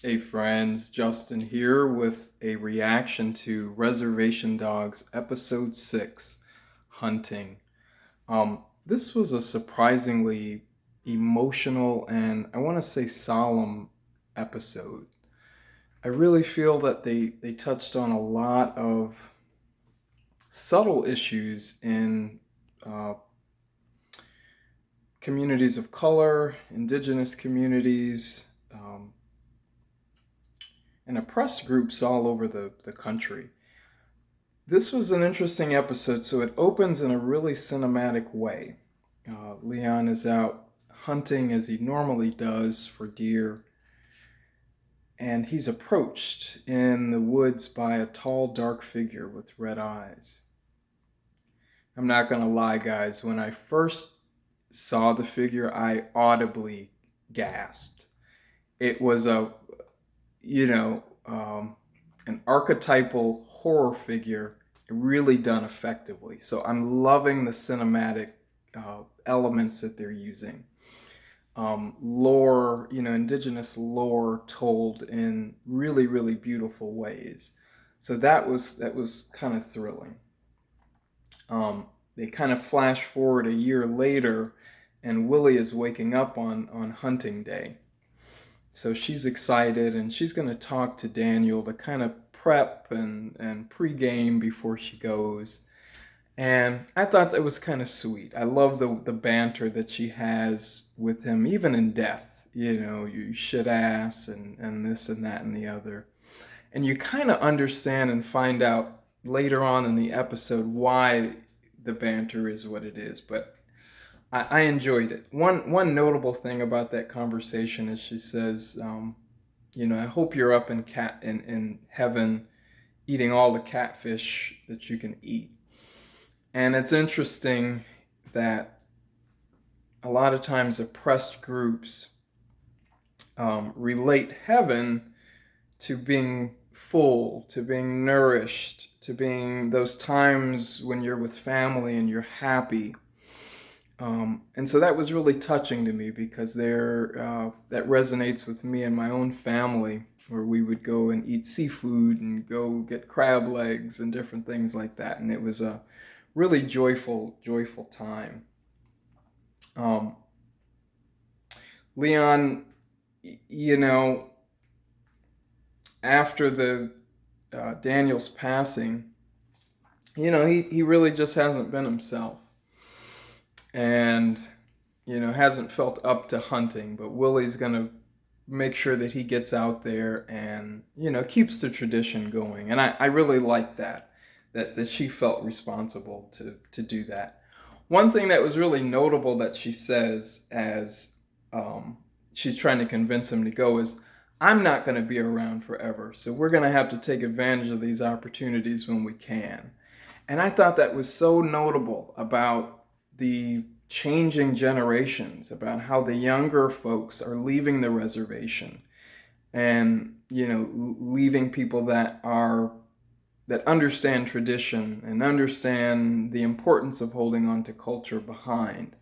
Hey friends, Justin here with a reaction to Reservation Dogs Episode 6, Hunting. This was a surprisingly emotional and I want to say solemn episode. I really feel that they touched on a lot of subtle issues in uh, communities of color, indigenous communities, and oppressed groups all over the country. This was an interesting episode. So it opens in a really cinematic way. Leon is out hunting as he normally does for deer, and he's approached in the woods by a tall, dark figure with red eyes. I'm not gonna lie, guys, when I first saw the figure, I audibly gasped. It was you know, um, an archetypal horror figure really done effectively. So I'm loving the cinematic elements that they're using. Lore, indigenous lore told in really, really beautiful ways. So that was kind of thrilling. They kind of flash forward a year later, and Willie is waking up on hunting day. So she's excited and she's going to talk to Daniel to kind of prep and pregame before she goes. And I thought that was kind of sweet. I love the banter that she has with him, even in death. You shit ass and this and that and the other. And you kind of understand and find out later on in the episode why the banter is what it is. But I enjoyed it. One notable thing about that conversation is she says, I hope you're up in heaven eating all the catfish that you can eat. And it's interesting that a lot of times oppressed groups relate heaven to being full, to being nourished, to being those times when you're with family and you're happy. And so that was really touching to me because that resonates with me and my own family, where we would go and eat seafood and go get crab legs and different things like that. And it was a really joyful, joyful time. Um, Leon, you know, after the Daniel's passing, he really just hasn't been himself. And hasn't felt up to hunting, but Willie's gonna make sure that he gets out there and keeps the tradition going. And I really like that she felt responsible to do that. One thing that was really notable that she says as she's trying to convince him to go is, I'm not going to be around forever, so we're going to have to take advantage of these opportunities when we can. And I thought that was so notable about the changing generations, about how the younger folks are leaving the reservation and, leaving people that understand tradition and understand the importance of holding on to culture behind.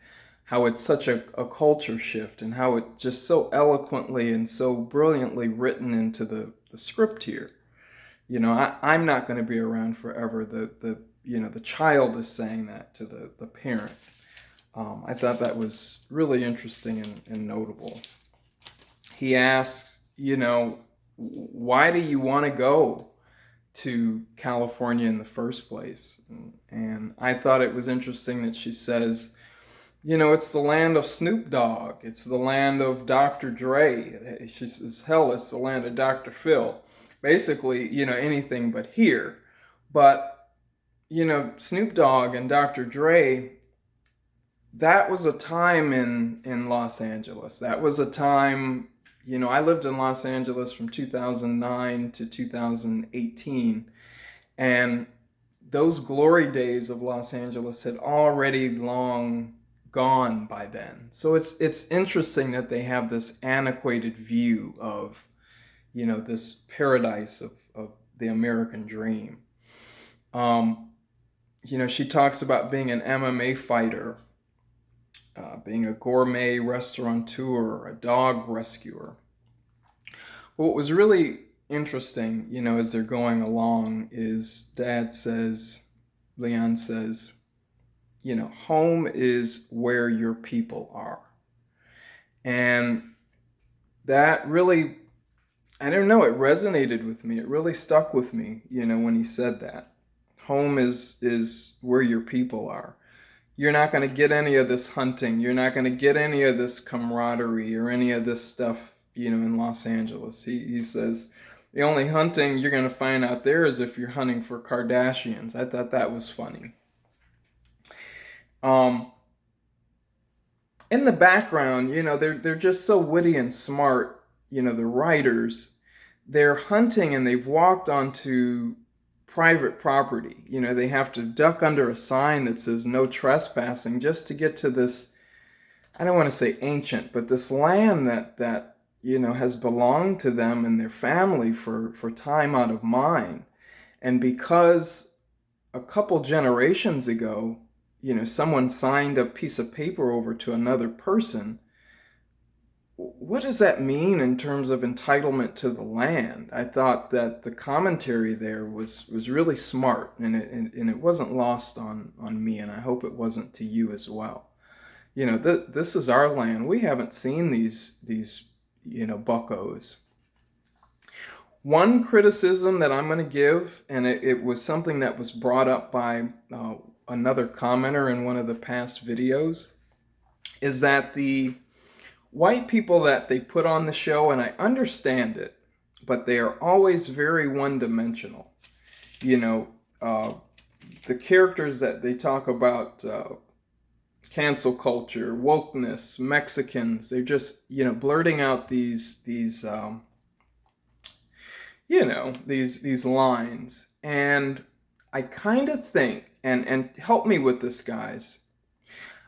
How it's such a culture shift and how it just so eloquently and so brilliantly written into the script here. I'm not going to be around forever. The child is saying that to the parent. I thought that was really interesting and notable. He asks, why do you want to go to California in the first place? And I thought it was interesting that she says, it's the land of Snoop Dogg. It's the land of Dr. Dre. She says, hell, it's the land of Dr. Phil. Basically, anything but here. But, Snoop Dogg and Dr. Dre, that was a time in Los Angeles. That was a time, I lived in Los Angeles from 2009 to 2018. And those glory days of Los Angeles had already long gone by then. So it's interesting that they have this antiquated view of, this paradise of the American dream. She talks about being an MMA fighter, being a gourmet restaurateur, a dog rescuer. But what was really interesting, as they're going along, is Leon says, home is where your people are. And that really, I don't know, it resonated with me. It really stuck with me, when he said that. Home is where your people are. You're not going to get any of this hunting. You're not going to get any of this camaraderie or any of this stuff, in Los Angeles. He says the only hunting you're going to find out there is if you're hunting for Kardashians. I thought that was funny. In the background, they're just so witty and smart, the writers. They're hunting and they've walked onto private property. They have to duck under a sign that says no trespassing just to get to this, I don't want to say ancient, but this land that has belonged to them and their family for time out of mind. And because a couple generations ago, someone signed a piece of paper over to another person, what does that mean in terms of entitlement to the land? I thought that the commentary there was really smart, and it wasn't lost on me, and I hope it wasn't to you as well. This is our land. We haven't seen these buckos. One criticism that I'm going to give, and it was something that was brought up by another commenter in one of the past videos, is that the white people that they put on the show, and I understand it, but they are always very one-dimensional. The characters that they talk about, cancel culture, wokeness, Mexicans, they're just, blurting out these lines. And I kind of think, and help me with this, guys,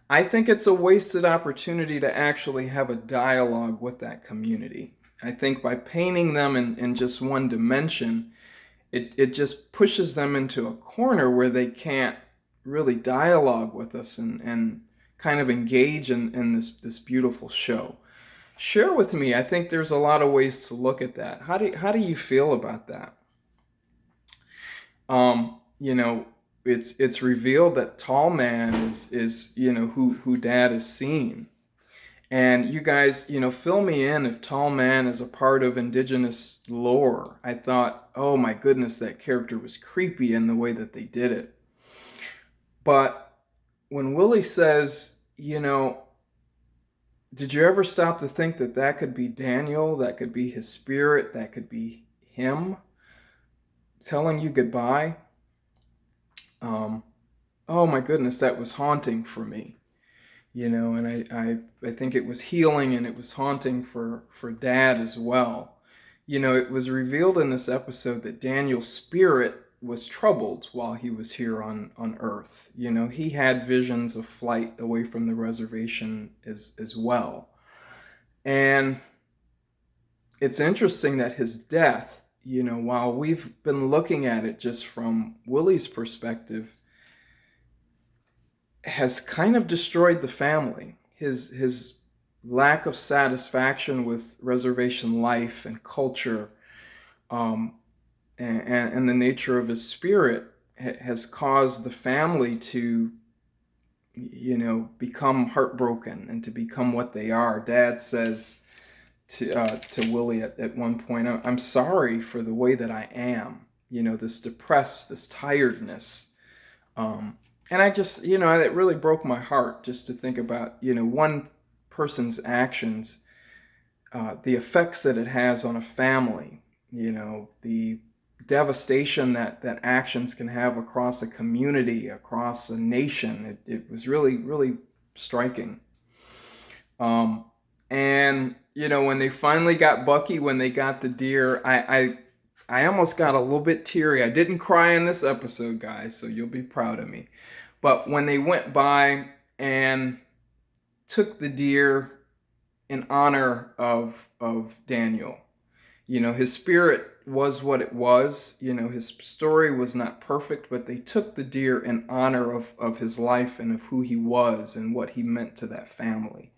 I think it's a wasted opportunity to actually have a dialogue with that community. I think by painting them in just one dimension, it just pushes them into a corner where they can't really dialogue with us and kind of engage in this beautiful show. Share with me. I think there's a lot of ways to look at that. How do you feel about that? It's revealed that Tall Man is who Dad has seen. And you guys, fill me in if Tall Man is a part of indigenous lore. I thought, oh my goodness, that character was creepy in the way that they did it. But when Willie says, did you ever stop to think that could be Daniel, that could be his spirit, that could be him telling you goodbye? Oh my goodness, that was haunting for me, and I think it was healing, and it was haunting for Dad as well. It was revealed in this episode that Daniel's spirit was troubled while he was here on Earth. He had visions of flight away from the reservation as well. And it's interesting that his death, while we've been looking at it just from Willie's perspective, has kind of destroyed the family. His lack of satisfaction with reservation life and culture, and the nature of his spirit has caused the family to, become heartbroken and to become what they are. Dad says to Willie at one point, I'm sorry for the way that I am, this depressed, this tiredness. And I just, it really broke my heart just to think about, one person's actions, the effects that it has on a family, the devastation that actions can have across a community, across a nation. It was really, really striking. And, when they finally got Bucky, when they got the deer, I almost got a little bit teary. I didn't cry in this episode, guys, so you'll be proud of me. But when they went by and took the deer in honor of Daniel, his spirit was what it was. His story was not perfect, but they took the deer in honor of his life and of who he was and what he meant to that family.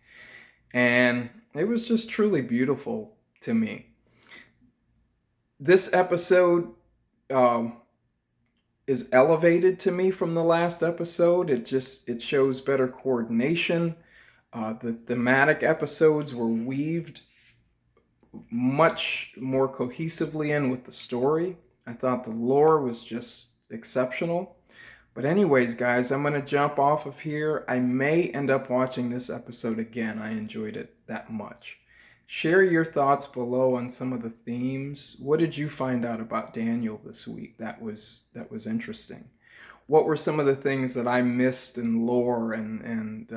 And it was just truly beautiful to me. This episode um, is elevated to me from the last episode. It shows better coordination. The thematic episodes were weaved much more cohesively in with the story. I thought the lore was just exceptional. But anyways, guys, I'm going to jump off of here. I may end up watching this episode again. I enjoyed it that much. Share your thoughts below on some of the themes. What did you find out about Daniel this week that was interesting? What were some of the things that I missed in lore and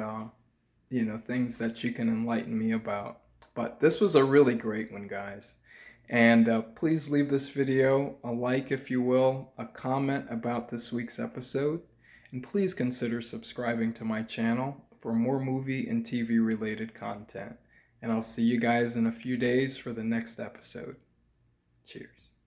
things that you can enlighten me about? But this was a really great one, guys. And please leave this video a like if you will, a comment about this week's episode, and please consider subscribing to my channel for more movie and TV related content. And I'll see you guys in a few days for the next episode. Cheers.